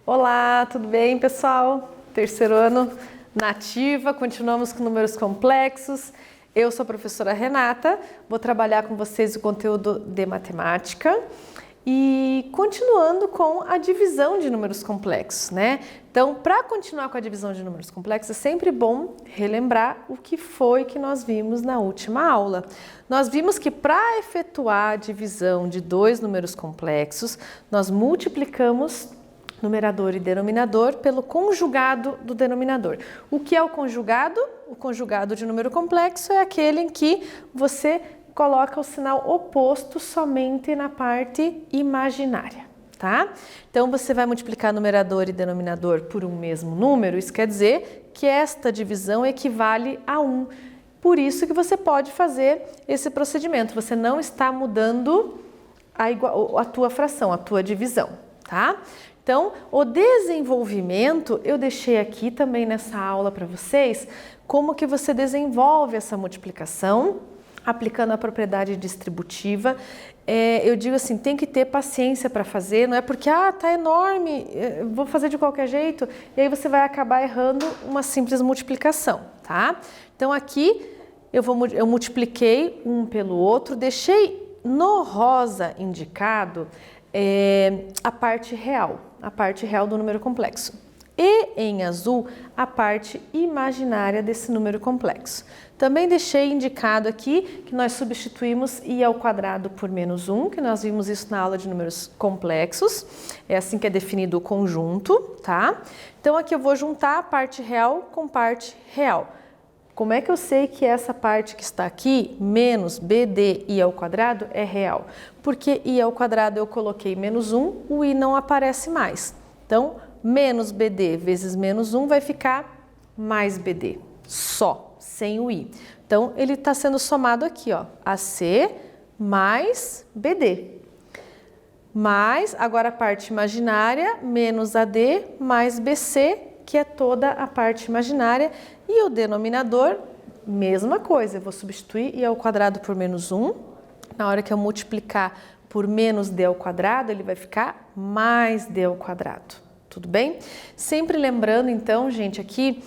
Olá, tudo bem, pessoal? Terceiro ano na ativa, continuamos com números complexos. Eu sou a professora Renata, vou trabalhar com vocês o conteúdo de matemática e continuando com a divisão de números complexos, né? Então, para continuar com a divisão de números complexos, é sempre bom relembrar o que foi que nós vimos na última aula. Nós vimos que para efetuar a divisão de dois números complexos, nós multiplicamos numerador e denominador pelo conjugado do denominador. O que é o conjugado? O conjugado de número complexo é aquele em que você coloca o sinal oposto somente na parte imaginária, tá? Então você vai multiplicar numerador e denominador por um mesmo número, isso quer dizer que esta divisão equivale a 1. Por isso que você pode fazer esse procedimento, você não está mudando a tua fração, a tua divisão, tá? Então, o desenvolvimento, eu deixei aqui também nessa aula para vocês, como que você desenvolve essa multiplicação, aplicando a propriedade distributiva. Eu digo assim, tem que ter paciência para fazer, não é porque, tá enorme, vou fazer de qualquer jeito, e aí você vai acabar errando uma simples multiplicação, tá? Então, aqui eu multipliquei um pelo outro, deixei no rosa indicado a parte real do número complexo. E em azul, a parte imaginária desse número complexo. Também deixei indicado aqui que nós substituímos i ao quadrado por menos 1, que nós vimos isso na aula de números complexos. É assim que é definido o conjunto, tá? Então aqui eu vou juntar a parte real com parte real. Como é que eu sei que essa parte que está aqui, menos bd i ao quadrado, é real? Porque i ao quadrado eu coloquei menos 1, o i não aparece mais. Então, menos bd vezes menos 1 vai ficar mais bd, só, sem o i. Então, ele está sendo somado aqui, ó, AC mais bd. Mais, agora a parte imaginária, menos AD mais BC, que é toda a parte imaginária, e o denominador, mesma coisa, eu vou substituir i ao quadrado por menos 1, na hora que eu multiplicar por menos d ao quadrado, ele vai ficar mais d ao quadrado, tudo bem? Sempre lembrando então, gente, aqui,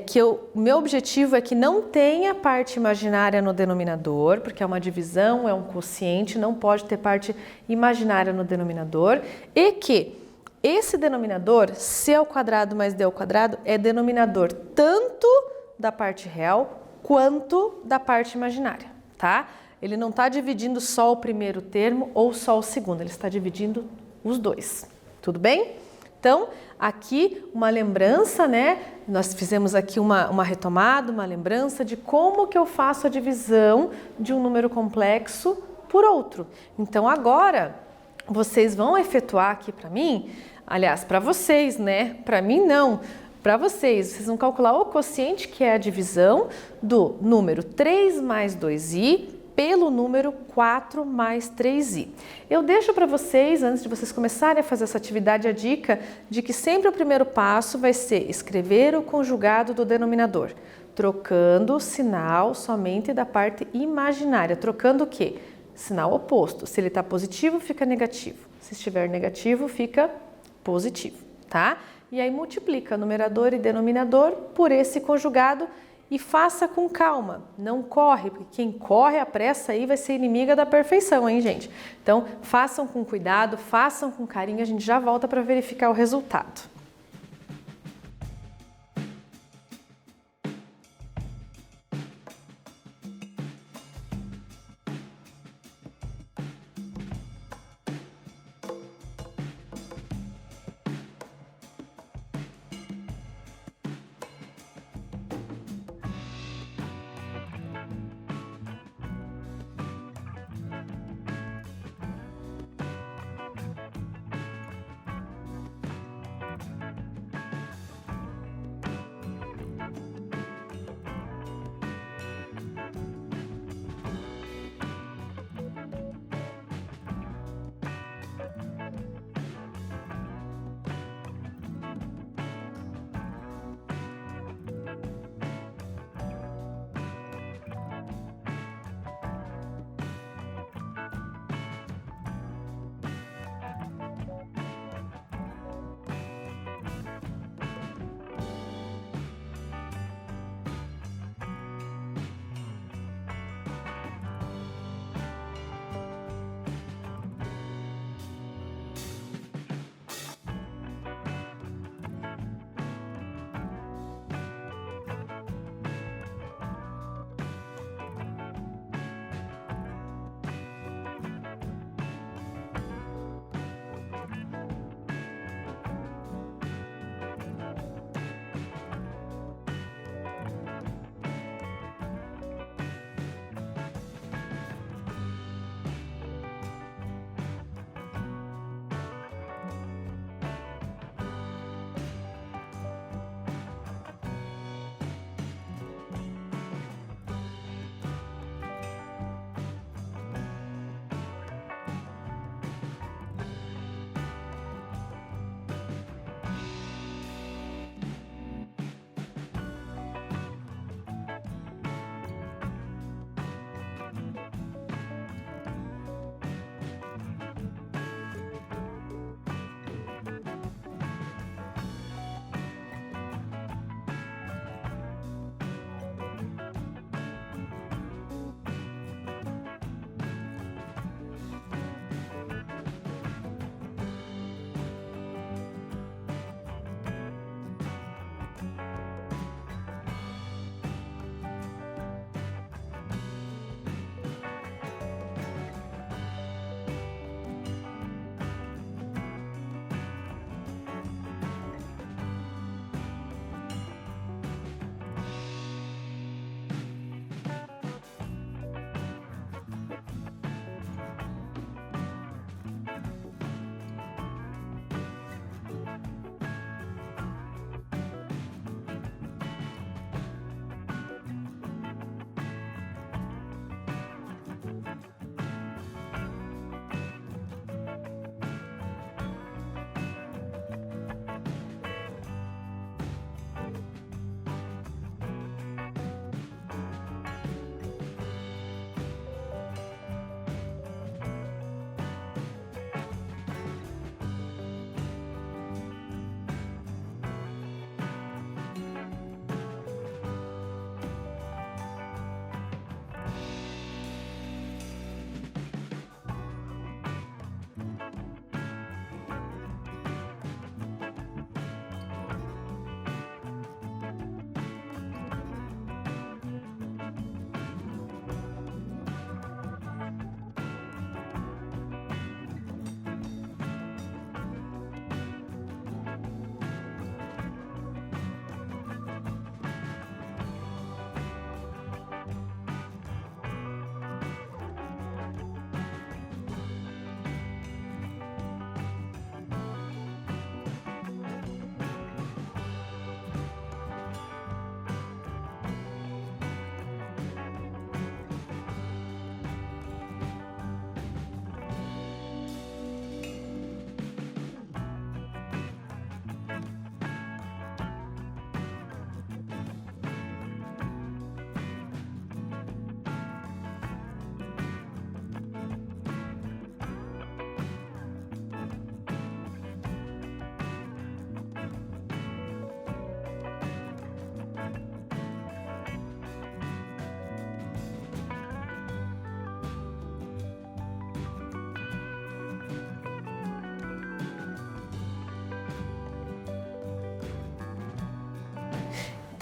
que meu objetivo é que não tenha parte imaginária no denominador, porque é uma divisão, é um quociente, não pode ter parte imaginária no denominador, e que esse denominador, c ao quadrado mais d ao quadrado, é denominador tanto da parte real quanto da parte imaginária, tá? Ele não está dividindo só o primeiro termo ou só o segundo, ele está dividindo os dois, tudo bem? Então, aqui uma lembrança, né? Nós fizemos aqui uma retomada, uma lembrança de como que eu faço a divisão de um número complexo por outro. Então, agora, vocês vão efetuar aqui para mim, aliás, para vocês, né? Para mim não, para vocês. Vocês vão calcular o quociente, que é a divisão do número 3 mais 2i pelo número 4 mais 3i. Eu deixo para vocês, antes de vocês começarem a fazer essa atividade, a dica de que sempre o primeiro passo vai ser escrever o conjugado do denominador, trocando o sinal somente da parte imaginária. Trocando o quê? Sinal oposto. Se ele está positivo, fica negativo. Se estiver negativo, fica positivo, tá? E aí multiplica numerador e denominador por esse conjugado e faça com calma, não corre, porque quem corre à pressa aí vai ser inimiga da perfeição, hein, gente? Então, façam com cuidado, façam com carinho, a gente já volta para verificar o resultado.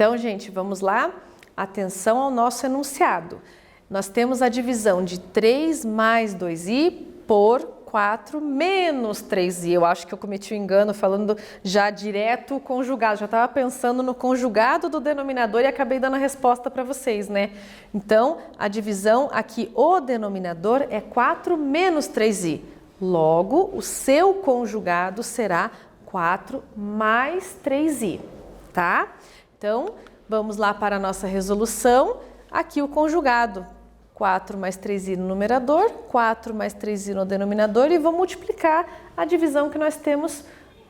Então, gente, vamos lá? Atenção ao nosso enunciado. Nós temos a divisão de 3 mais 2i por 4 menos 3i. Eu acho que eu cometi um engano falando já direto o conjugado. Já estava pensando no conjugado do denominador e acabei dando a resposta para vocês, né? Então, a divisão aqui, o denominador é 4 menos 3i. Logo, o seu conjugado será 4 mais 3i, tá? Então, vamos lá para a nossa resolução. Aqui o conjugado. 4 mais 3i no numerador, 4 mais 3i no denominador e vou multiplicar a divisão que nós temos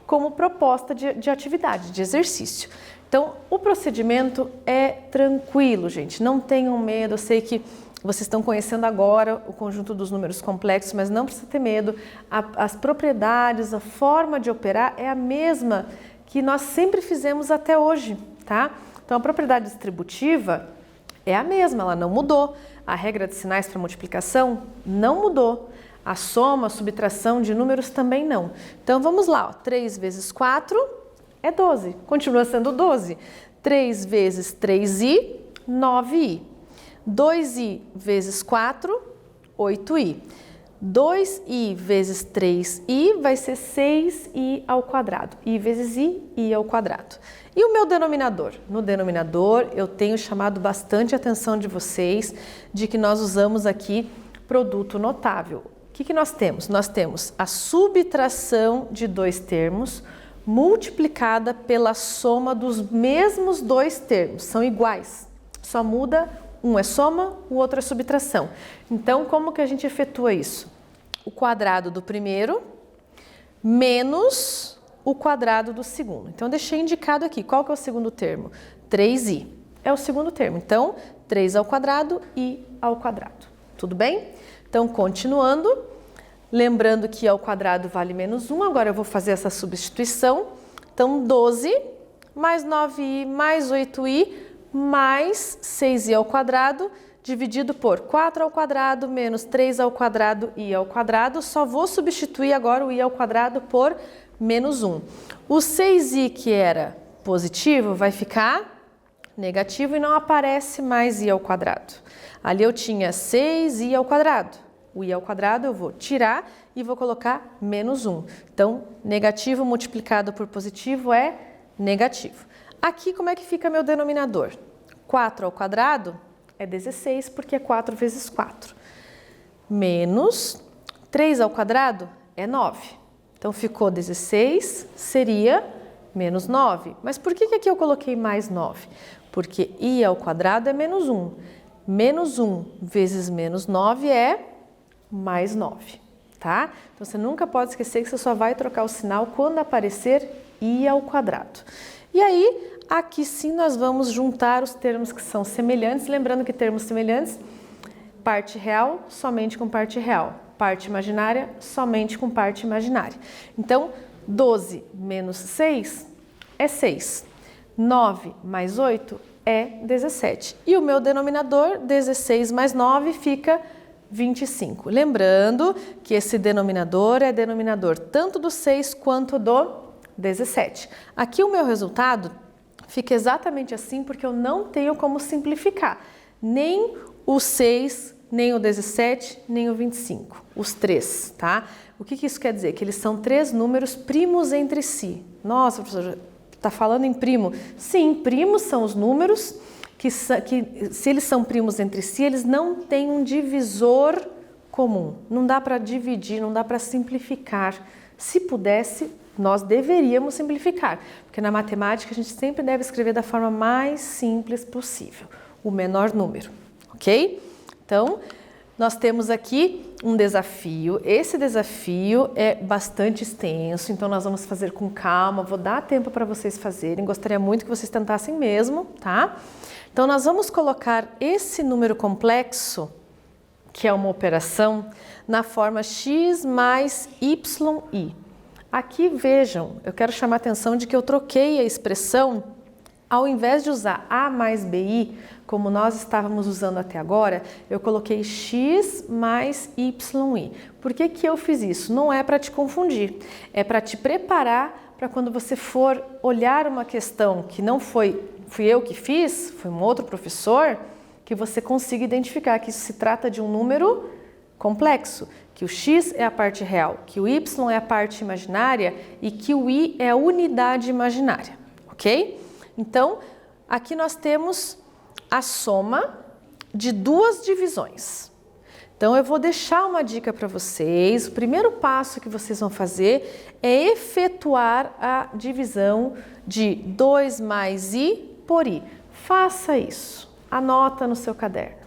como proposta de atividade, de exercício. Então, o procedimento é tranquilo, gente, não tenham medo, eu sei que vocês estão conhecendo agora o conjunto dos números complexos, mas não precisa ter medo, as propriedades, a forma de operar é a mesma que nós sempre fizemos até hoje, tá? Então, a propriedade distributiva é a mesma, ela não mudou. A regra de sinais para multiplicação não mudou. A soma, a subtração de números também não. Então, vamos lá. Ó. 3 vezes 4 é 12. Continua sendo 12. 3 vezes 3i, 9i. 2i vezes 4, 8i. 2i vezes 3i vai ser 6i ao quadrado. I vezes i ao quadrado. E o meu denominador? No denominador, eu tenho chamado bastante a atenção de vocês de que nós usamos aqui produto notável. O que nós temos? Nós temos a subtração de dois termos multiplicada pela soma dos mesmos dois termos. São iguais, só muda, um é soma, o outro é subtração. Então, como que a gente efetua isso? O quadrado do primeiro menos o quadrado do segundo. Então, deixei indicado aqui. Qual que é o segundo termo? 3i. É o segundo termo. Então, 3 ao quadrado, i ao quadrado. Tudo bem? Então, continuando. Lembrando que i ao quadrado vale menos 1. Agora, eu vou fazer essa substituição. Então, 12 mais 9i mais 8i mais 6i ao quadrado dividido por 4 ao quadrado menos 3 ao quadrado, i ao quadrado. Só vou substituir agora o i ao quadrado por menos 1. O 6i que era positivo vai ficar negativo e não aparece mais i ao quadrado. Ali eu tinha 6i ao quadrado. O i ao quadrado eu vou tirar e vou colocar menos 1. Então, negativo multiplicado por positivo é negativo. Aqui como é que fica meu denominador? 4 ao quadrado é 16 porque é 4 vezes 4. Menos 3 ao quadrado é 9. Então, ficou 16, seria menos 9. Mas por que aqui eu coloquei mais 9? Porque i ao quadrado é menos 1. Menos 1 vezes menos 9 é mais 9, tá? Então, você nunca pode esquecer que você só vai trocar o sinal quando aparecer i ao quadrado. E aí, aqui sim, nós vamos juntar os termos que são semelhantes. Lembrando que termos semelhantes, parte real, somente com parte real. Parte imaginária, somente com parte imaginária. Então, 12 menos 6 é 6. 9 mais 8 é 17. E o meu denominador, 16 mais 9, fica 25. Lembrando que esse denominador é denominador tanto do 6 quanto do 17. Aqui o meu resultado fica exatamente assim porque eu não tenho como simplificar. Nem o 6, nem o 17, nem o 25. Os três, tá? O que isso quer dizer? Que eles são três números primos entre si. Nossa, professor, está falando em primo? Sim, primos são os números que se eles são primos entre si, eles não têm um divisor comum. Não dá para dividir, não dá para simplificar. Se pudesse, nós deveríamos simplificar, porque na matemática a gente sempre deve escrever da forma mais simples possível, o menor número, ok? Então, nós temos aqui um desafio. Esse desafio é bastante extenso, então nós vamos fazer com calma, vou dar tempo para vocês fazerem, gostaria muito que vocês tentassem mesmo, tá? Então, nós vamos colocar esse número complexo, que é uma operação, na forma x mais yi. Aqui, vejam, eu quero chamar a atenção de que eu troquei a expressão, ao invés de usar a mais bi, como nós estávamos usando até agora, eu coloquei x mais yi. Por que eu fiz isso? Não é para te confundir, é para te preparar para quando você for olhar uma questão que não foi fui eu que fiz, foi um outro professor, que você consiga identificar que isso se trata de um número complexo, que o x é a parte real, que o y é a parte imaginária e que o i é a unidade imaginária, ok? Então, aqui nós temos a soma de duas divisões. Então, eu vou deixar uma dica para vocês. O primeiro passo que vocês vão fazer é efetuar a divisão de 2 mais i por i. Faça isso. Anota no seu caderno.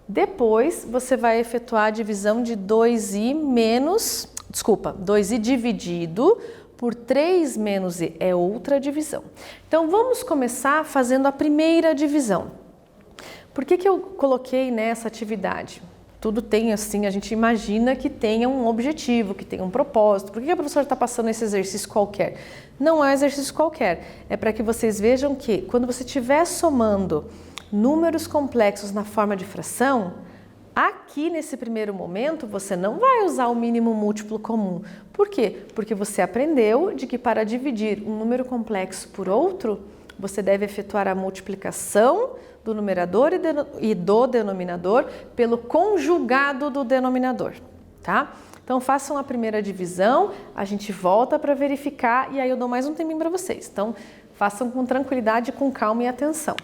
Depois, você vai efetuar a divisão de 2i dividido por 3 menos i. É outra divisão. Então, vamos começar fazendo a primeira divisão. Por que eu coloquei nessa atividade? Tudo tem assim, a gente imagina que tenha um objetivo, que tenha um propósito. Por que a professora está passando esse exercício qualquer? Não é exercício qualquer. É para que vocês vejam que quando você estiver somando números complexos na forma de fração, aqui nesse primeiro momento você não vai usar o mínimo múltiplo comum. Por quê? Porque você aprendeu de que para dividir um número complexo por outro, você deve efetuar a multiplicação do numerador e do denominador pelo conjugado do denominador, tá? Então façam a primeira divisão, a gente volta para verificar e aí eu dou mais um tempinho para vocês. Então façam com tranquilidade, com calma e atenção.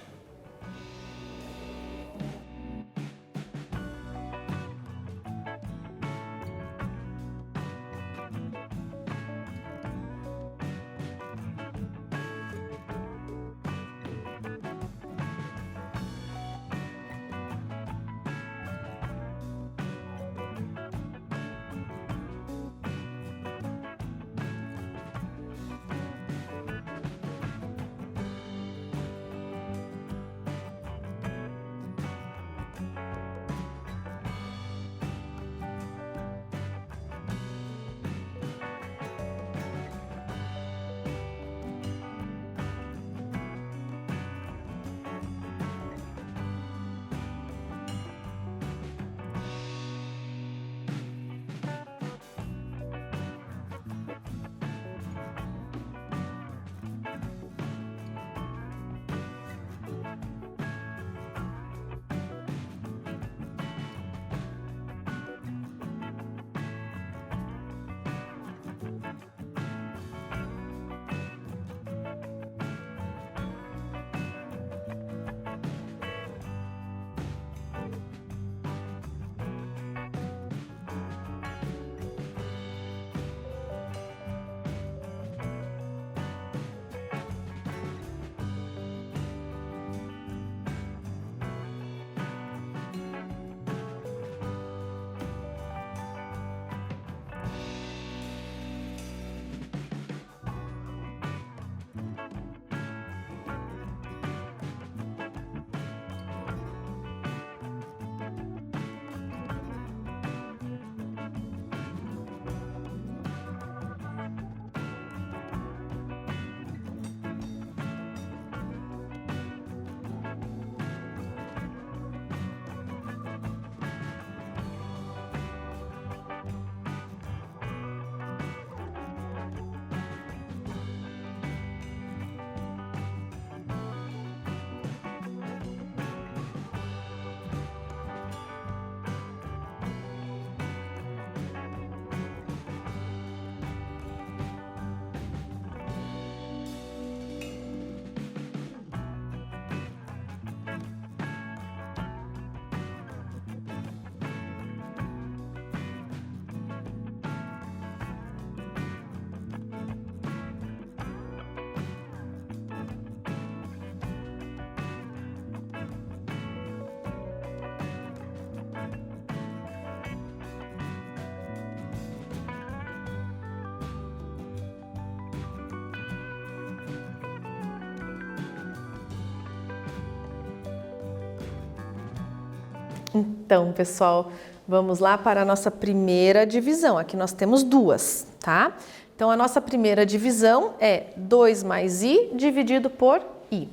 Então, pessoal, vamos lá para a nossa primeira divisão. Aqui nós temos duas, tá? Então, a nossa primeira divisão é 2 mais i dividido por i.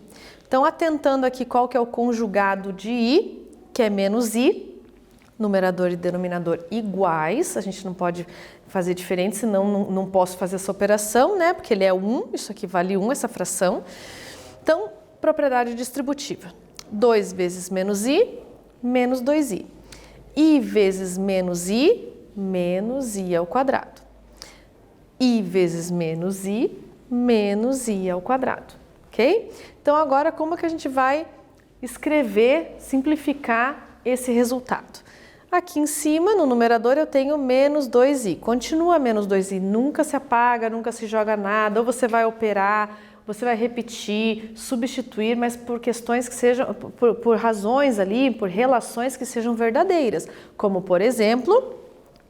Então, atentando aqui qual que é o conjugado de i, que é menos i, numerador e denominador iguais, a gente não pode fazer diferente, senão não posso fazer essa operação, né? Porque ele é 1, isso aqui vale 1, essa fração. Então, propriedade distributiva. 2 vezes menos i, menos 2i. I vezes menos i, menos i ao quadrado. I vezes menos i ao quadrado, ok? Então, agora, como que a gente vai escrever, simplificar esse resultado? Aqui em cima, no numerador, eu tenho menos 2i. Continua menos 2i, nunca se apaga, nunca se joga nada, ou você vai operar, você vai repetir, substituir, mas por questões que sejam, por razões ali, por relações que sejam verdadeiras, como, por exemplo,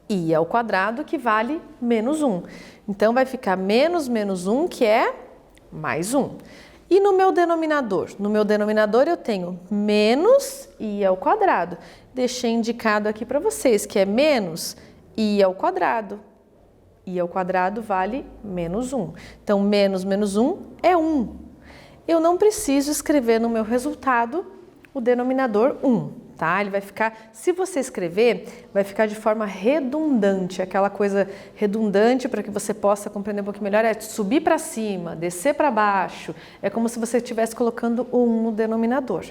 i ao quadrado, que vale menos 1. Então, vai ficar menos 1, que é mais 1. E no meu denominador? No meu denominador, eu tenho menos i ao quadrado. Deixei indicado aqui para vocês, que é menos i ao quadrado. I ao quadrado vale menos 1. Então, menos 1 é 1. Eu não preciso escrever no meu resultado o denominador 1. Tá? Ele vai ficar, se você escrever, vai ficar de forma redundante, aquela coisa redundante para que você possa compreender um pouquinho melhor, é subir para cima, descer para baixo, é como se você estivesse colocando o 1 no denominador,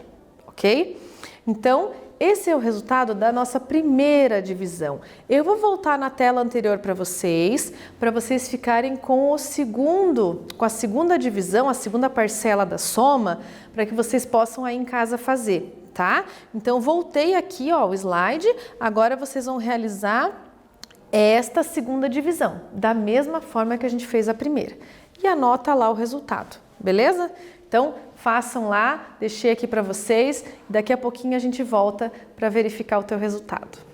ok? Então, esse é o resultado da nossa primeira divisão. Eu vou voltar na tela anterior para vocês ficarem com a segunda divisão, a segunda parcela da soma, para que vocês possam aí em casa fazer. Tá? Então, voltei aqui, ó, o slide, agora vocês vão realizar esta segunda divisão, da mesma forma que a gente fez a primeira. E anota lá o resultado, beleza? Então, façam lá, deixei aqui para vocês, daqui a pouquinho a gente volta para verificar o teu resultado.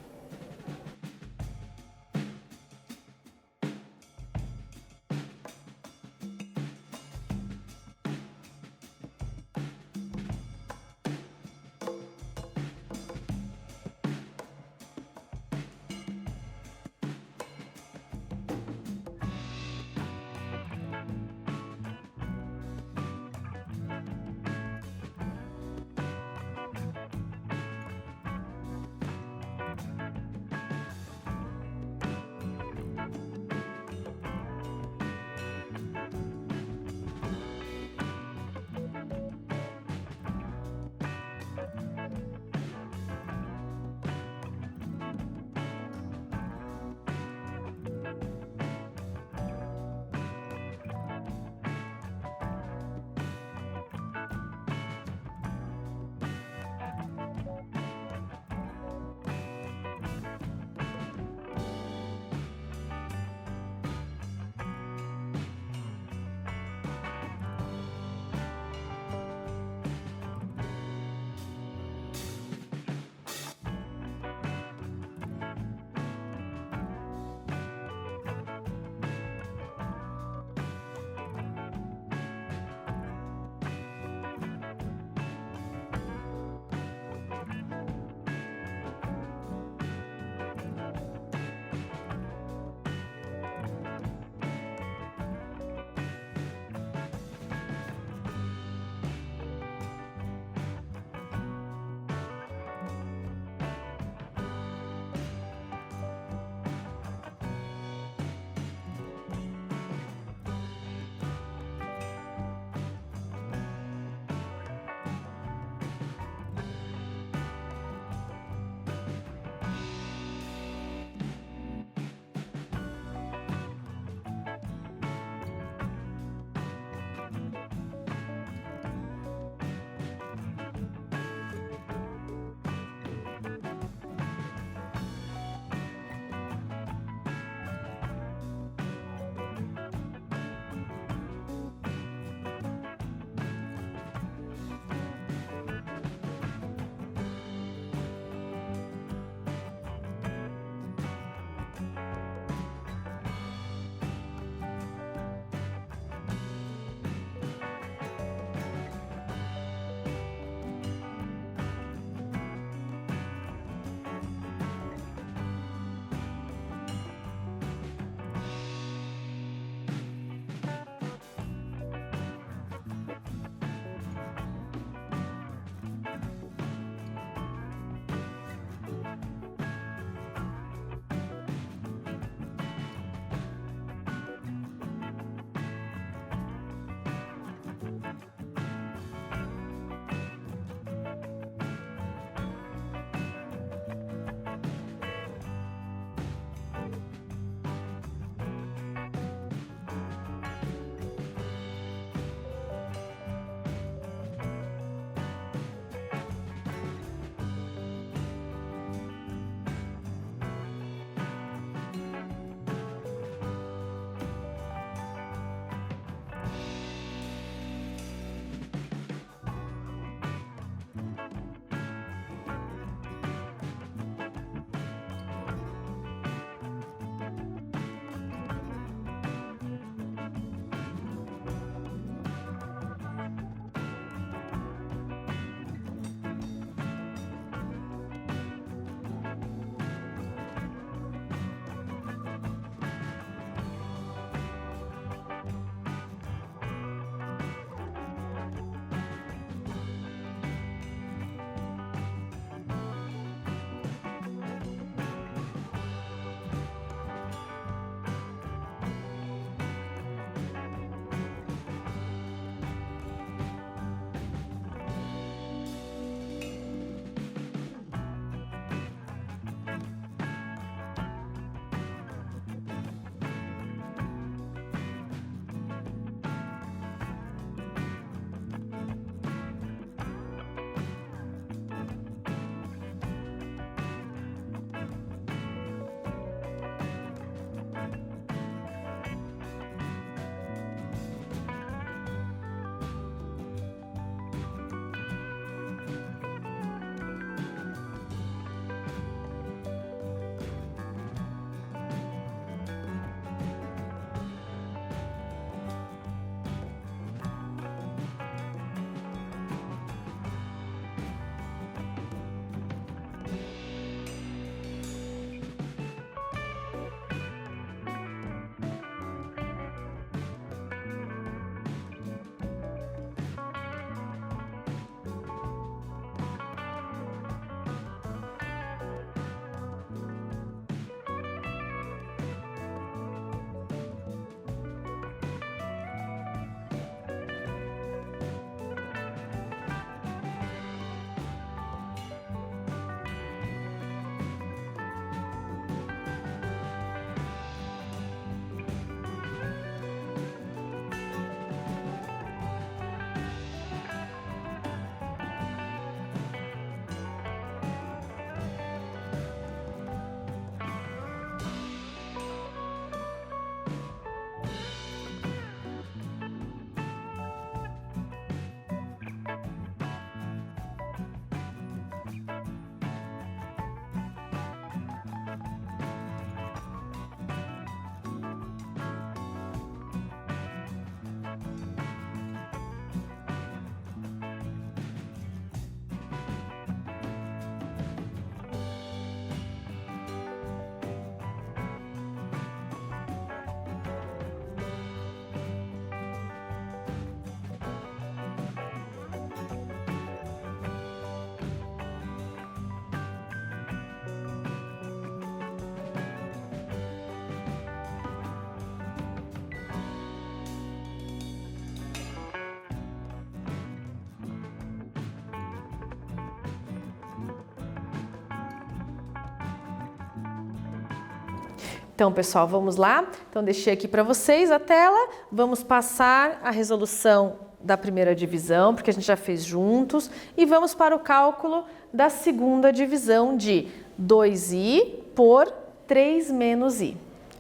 Então, pessoal, vamos lá? Então, deixei aqui para vocês a tela. Vamos passar a resolução da primeira divisão, porque a gente já fez juntos. E vamos para o cálculo da segunda divisão de 2i por 3 menos i,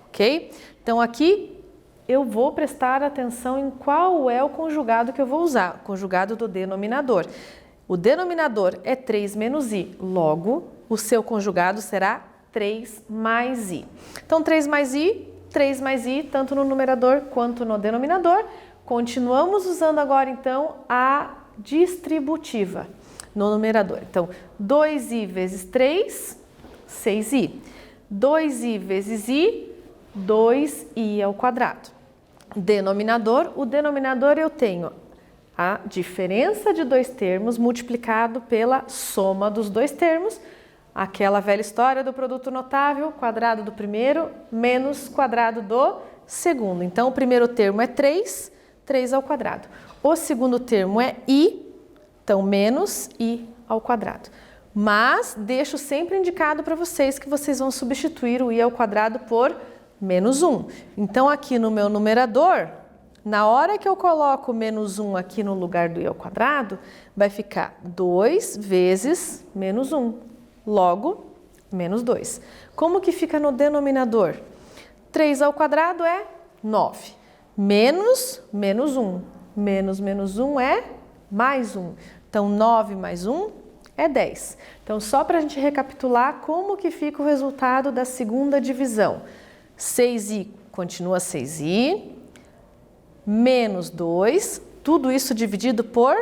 ok? Então, aqui eu vou prestar atenção em qual é o conjugado que eu vou usar, o conjugado do denominador. O denominador é 3 menos i, logo, o seu conjugado será 3 mais i. Então, 3 mais i, tanto no numerador quanto no denominador. Continuamos usando agora, então, a distributiva no numerador. Então, 2i vezes 3, 6i. 2i vezes i, 2i ao quadrado. Denominador, o denominador eu tenho a diferença de dois termos multiplicado pela soma dos dois termos. Aquela velha história do produto notável, quadrado do primeiro menos quadrado do segundo. Então, o primeiro termo é 3, 3 ao quadrado. O segundo termo é i, então menos i ao quadrado. Mas deixo sempre indicado para vocês que vocês vão substituir o i ao quadrado por menos 1. Então, aqui no meu numerador, na hora que eu coloco menos 1 aqui no lugar do i ao quadrado, vai ficar 2 vezes menos 1. Logo, menos 2. Como que fica no denominador? 3 ao quadrado é 9. Menos 1. Menos 1 é mais 1. Então, 9 mais 1 é 10. Então, só para a gente recapitular como que fica o resultado da segunda divisão. 6i continua 6i, menos 2, tudo isso dividido por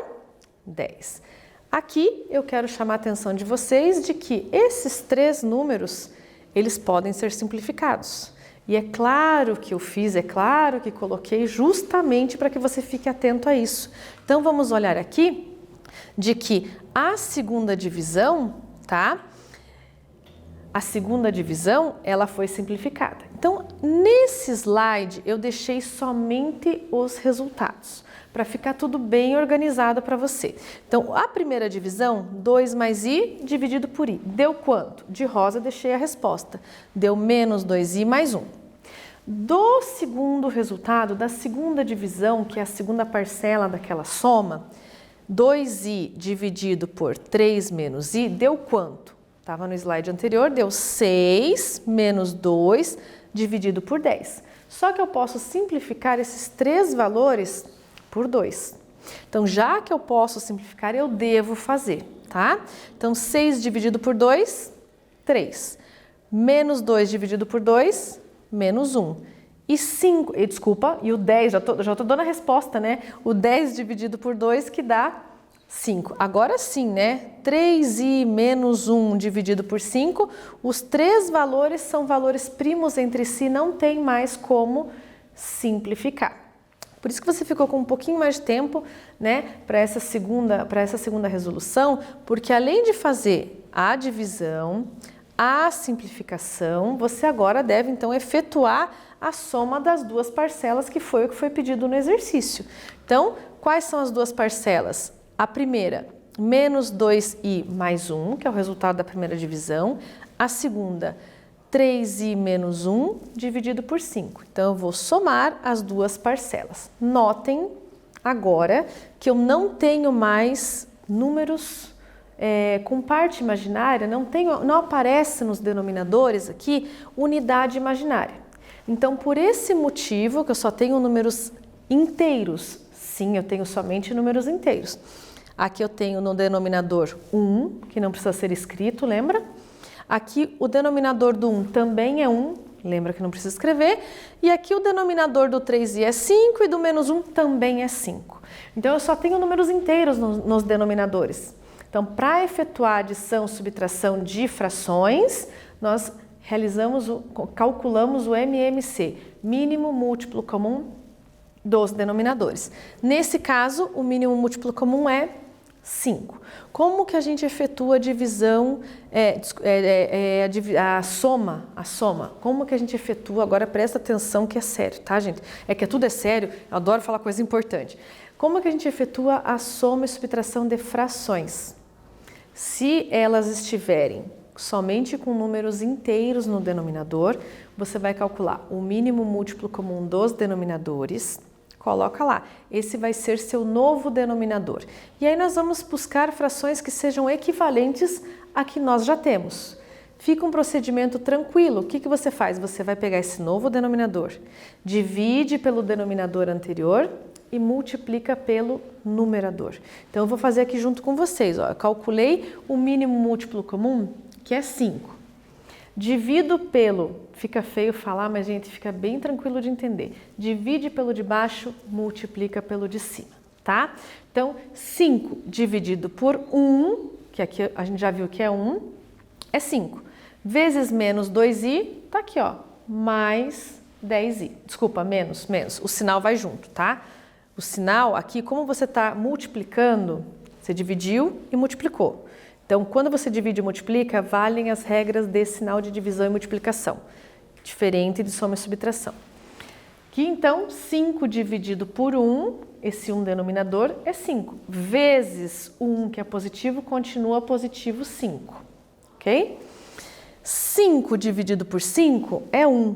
10. Aqui eu quero chamar a atenção de vocês de que esses três números, eles podem ser simplificados. E é claro que eu fiz, é claro que coloquei justamente para que você fique atento a isso. Então vamos olhar aqui de que a segunda divisão, tá? A segunda divisão, ela foi simplificada. Então, nesse slide eu deixei somente os resultados, para ficar tudo bem organizado para você. Então, a primeira divisão, 2 mais i dividido por i. Deu quanto? De rosa deixei a resposta. Deu menos 2i mais 1. Do segundo resultado, da segunda divisão, que é a segunda parcela daquela soma, 2i dividido por 3 menos i, deu quanto? Estava no slide anterior, deu 6 menos 2 dividido por 10. Só que eu posso simplificar esses três valores por 2. Então, já que eu posso simplificar, eu devo fazer, tá? Então, 6 dividido por 2, 3. Menos 2 dividido por 2, menos 1. E 5, e o 10, já tô dando a resposta, né? O 10 dividido por 2 que dá 5. Agora sim, né? 3i menos 1 dividido por 5, os três valores são valores primos entre si, não tem mais como simplificar. Por isso que você ficou com um pouquinho mais de tempo, né, para essa segunda resolução, porque além de fazer a divisão, a simplificação, você agora deve então efetuar a soma das duas parcelas, que foi o que foi pedido no exercício. Então, quais são as duas parcelas? A primeira, menos 2i mais 1, que é o resultado da primeira divisão. A segunda, 3i menos 1 dividido por 5. Então, eu vou somar as duas parcelas. Notem agora que eu não tenho mais números com parte imaginária, não aparece nos denominadores aqui unidade imaginária. Então, por esse motivo que eu só tenho números inteiros, sim, eu tenho somente números inteiros. Aqui eu tenho no denominador 1, que não precisa ser escrito, lembra? Aqui o denominador do 1 também é 1, lembra que não precisa escrever. E aqui o denominador do 3i é 5 e do menos 1 também é 5. Então, eu só tenho números inteiros nos denominadores. Então, para efetuar a adição, subtração de frações, nós calculamos o MMC, mínimo múltiplo comum dos denominadores. Nesse caso, o mínimo múltiplo comum é 5. Como que a gente efetua a divisão, a soma? Como que a gente efetua? Agora presta atenção que é sério, tá, gente? É que tudo é sério, eu adoro falar coisa importante. Como que a gente efetua a soma e subtração de frações? Se elas estiverem somente com números inteiros no denominador, você vai calcular o mínimo múltiplo comum dos denominadores, coloca lá, esse vai ser seu novo denominador. E aí nós vamos buscar frações que sejam equivalentes a que nós já temos. Fica um procedimento tranquilo. O que você faz? Você vai pegar esse novo denominador, divide pelo denominador anterior e multiplica pelo numerador. Então eu vou fazer aqui junto com vocês. Ó. Eu calculei o mínimo múltiplo comum, que é 5. Divido pelo, fica feio falar, mas gente, fica bem tranquilo de entender. Divide pelo de baixo, multiplica pelo de cima, tá? Então 5 dividido por 1, que aqui a gente já viu que é 1, é 5. Vezes menos 2i, tá aqui ó, mais 10i. Desculpa, menos. O sinal vai junto, tá? O sinal aqui, como você está multiplicando, você dividiu e multiplicou. Então, quando você divide e multiplica, valem as regras desse sinal de divisão e multiplicação, diferente de soma e subtração. Aqui, então, 5 dividido por 1, esse 1 denominador é 5, vezes o 1 que é positivo, continua positivo 5, ok? 5 dividido por 5 é 1,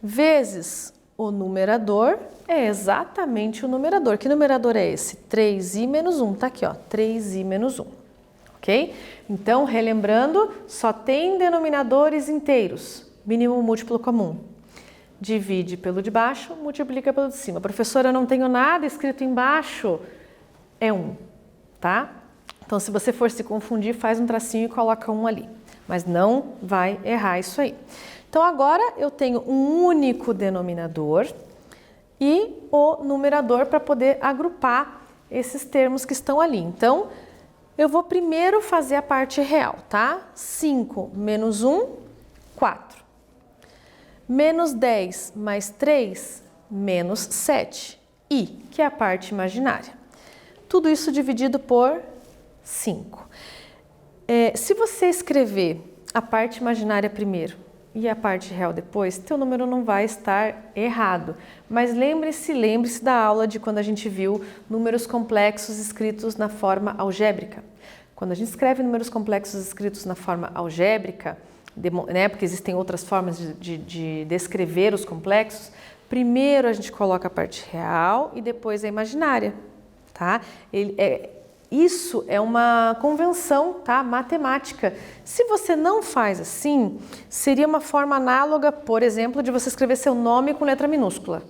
vezes o numerador é exatamente o numerador. Que numerador é esse? 3i menos 1, tá aqui ó, 3i menos 1. Ok? Então, relembrando, só tem denominadores inteiros, mínimo múltiplo comum. Divide pelo de baixo, multiplica pelo de cima. Professora, eu não tenho nada escrito embaixo, é 1, tá? Então, se você for se confundir, faz um tracinho e coloca 1 ali, mas não vai errar isso aí. Então, agora eu tenho um único denominador e o numerador para poder agrupar esses termos que estão ali. Então, eu vou primeiro fazer a parte real, tá? 5 menos 1, 4. Menos 10 mais 3, menos 7. I, que é a parte imaginária. Tudo isso dividido por 5. Se você escrever a parte imaginária primeiro e a parte real depois, teu número não vai estar errado. Mas lembre-se da aula de quando a gente viu números complexos escritos na forma algébrica. Quando a gente escreve números complexos escritos na forma algébrica, né, porque existem outras formas de descrever os complexos, primeiro a gente coloca a parte real e depois a imaginária, tá? Isso é uma convenção, tá? Matemática. Se você não faz assim, seria uma forma análoga, por exemplo, de você escrever seu nome com letra minúscula.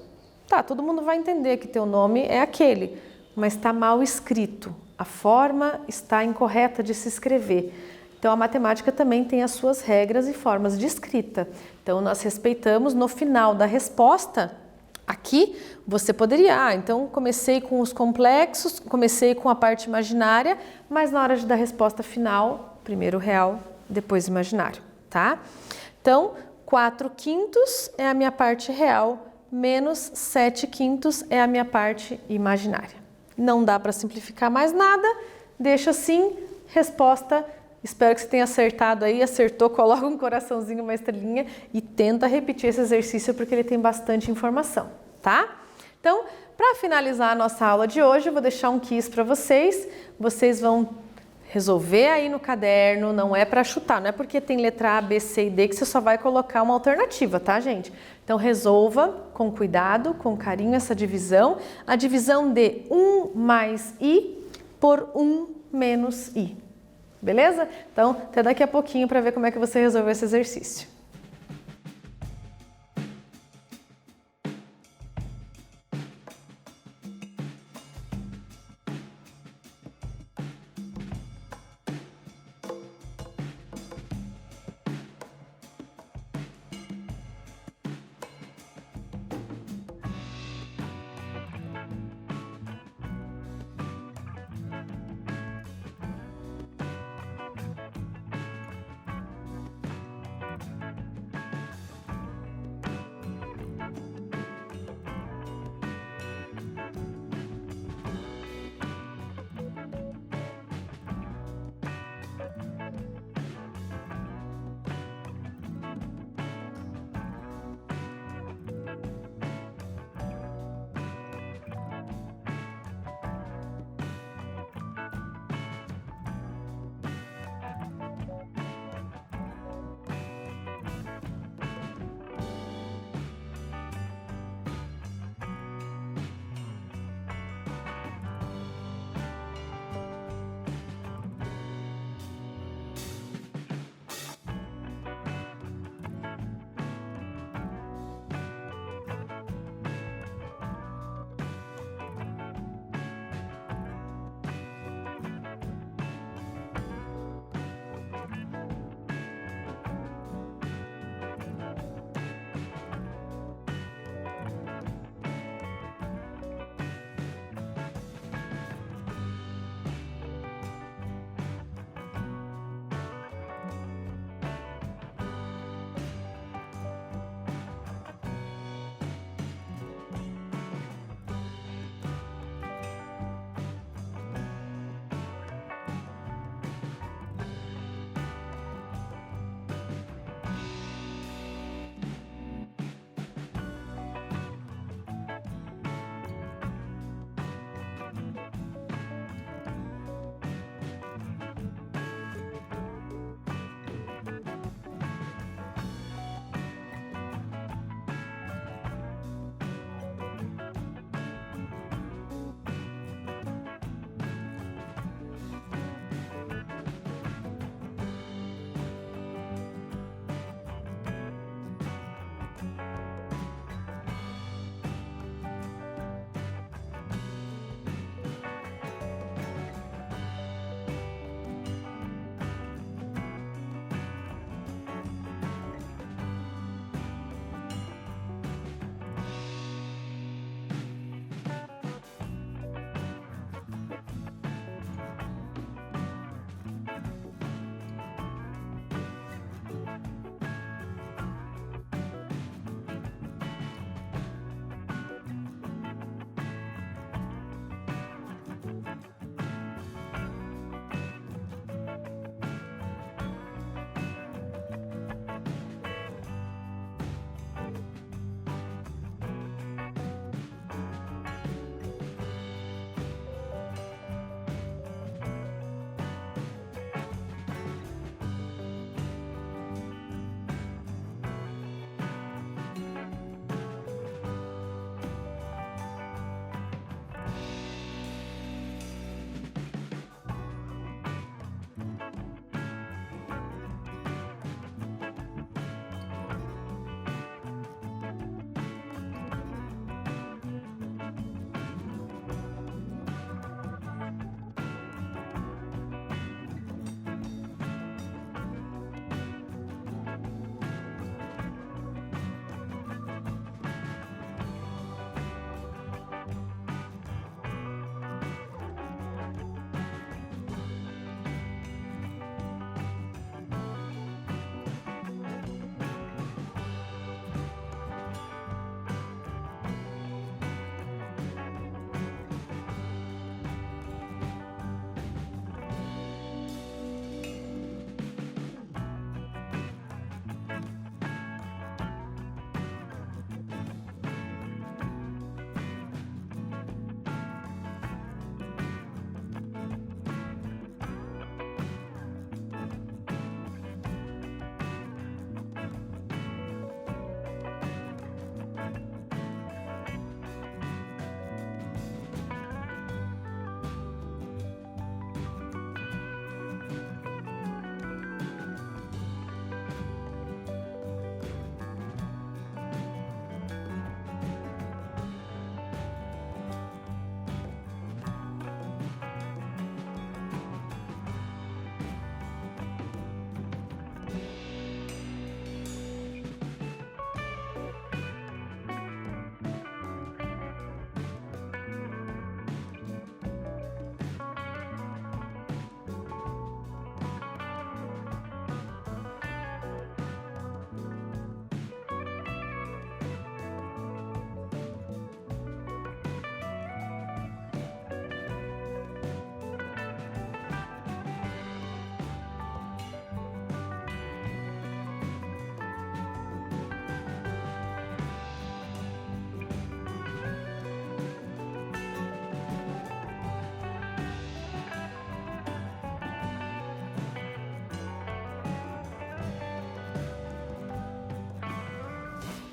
Tá, todo mundo vai entender que teu nome é aquele, mas está mal escrito. A forma está incorreta de se escrever. Então, a matemática também tem as suas regras e formas de escrita. Então, nós respeitamos no final da resposta. Aqui você poderia, então comecei com os complexos, comecei com a parte imaginária, mas na hora de dar a resposta final, primeiro real, depois imaginário, tá? Então, 4/5 é a minha parte real, menos 7/5 é a minha parte imaginária. Não dá para simplificar mais nada, deixa assim, resposta. Espero que você tenha acertado aí, acertou, coloca um coraçãozinho, uma estrelinha e tenta repetir esse exercício porque ele tem bastante informação, tá? Então, para finalizar a nossa aula de hoje, eu vou deixar um quiz para vocês. Vocês vão resolver aí no caderno, não é para chutar, não é porque tem letra A, B, C e D que você só vai colocar uma alternativa, tá, gente? Então, resolva com cuidado, com carinho essa divisão. A divisão de 1 mais I por 1 menos I. Beleza? Então, até daqui a pouquinho para ver como é que você resolveu esse exercício.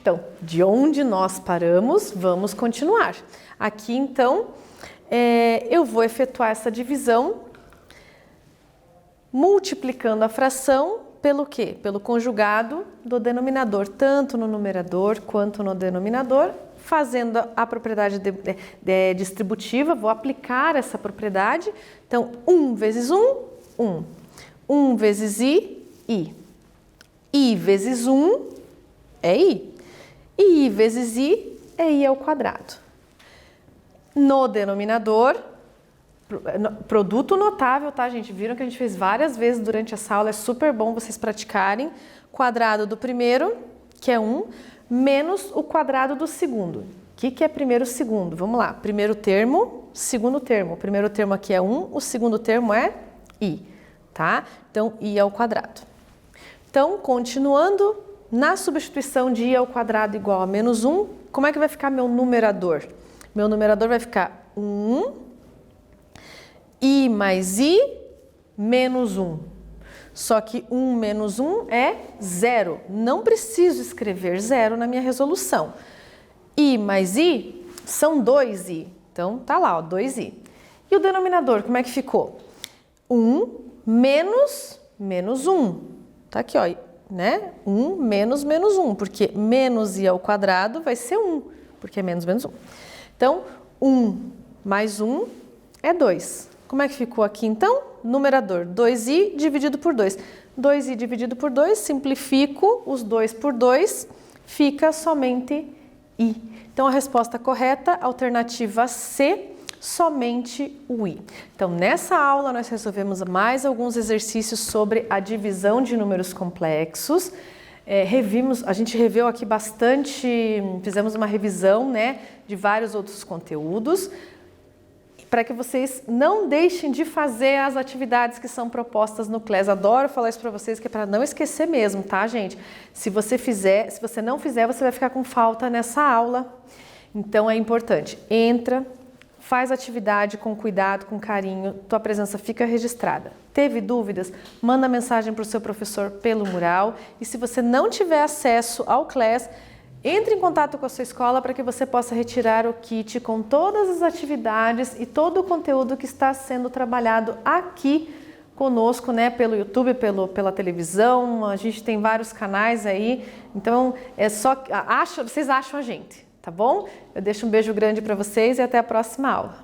Então, de onde nós paramos, vamos continuar. Aqui, então, eu vou efetuar essa divisão multiplicando a fração pelo quê? Pelo conjugado do denominador, tanto no numerador quanto no denominador, fazendo a propriedade distributiva, vou aplicar essa propriedade. Então, 1 vezes 1, 1. 1 vezes i. I vezes 1 é i. E i vezes i é i ao quadrado. No denominador, produto notável, tá, gente? Viram que a gente fez várias vezes durante essa aula, é super bom vocês praticarem. Quadrado do primeiro, que é 1, menos o quadrado do segundo. O que é primeiro e segundo? Vamos lá. Primeiro termo, segundo termo. O primeiro termo aqui é 1, o segundo termo é i, tá? Então, i ao quadrado. Então, continuando, na substituição de i ao quadrado igual a menos 1, como é que vai ficar meu numerador? Meu numerador vai ficar 1, i mais i menos 1. Só que 1 menos 1 é 0. Não preciso escrever 0 na minha resolução. I mais i são 2i. Então, tá lá, ó, 2i. E o denominador, como é que ficou? 1 menos 1. Tá aqui, ó, né? 1 menos 1, porque menos i ao quadrado vai ser 1, porque é menos 1. Então, 1 mais 1 é 2. Como é que ficou aqui, então? Numerador, 2i dividido por 2. 2i dividido por 2, simplifico os 2 por 2, fica somente i. Então, a resposta correta, alternativa C, somente o i. Então, nessa aula, nós resolvemos mais alguns exercícios sobre a divisão de números complexos. A gente reveu aqui bastante, fizemos uma revisão, né, de vários outros conteúdos, para que vocês não deixem de fazer as atividades que são propostas no CLES. Adoro falar isso para vocês, que é para não esquecer mesmo, tá, gente? Se você não fizer, você vai ficar com falta nessa aula. Então, é importante. Entra, faz a atividade com cuidado, com carinho, tua presença fica registrada. Teve dúvidas? Manda mensagem para o seu professor pelo mural. E se você não tiver acesso ao CLES, entre em contato com a sua escola para que você possa retirar o kit com todas as atividades e todo o conteúdo que está sendo trabalhado aqui conosco, né, pelo YouTube, pela televisão. A gente tem vários canais aí, então vocês acham a gente, tá bom? Eu deixo um beijo grande para vocês e até a próxima aula.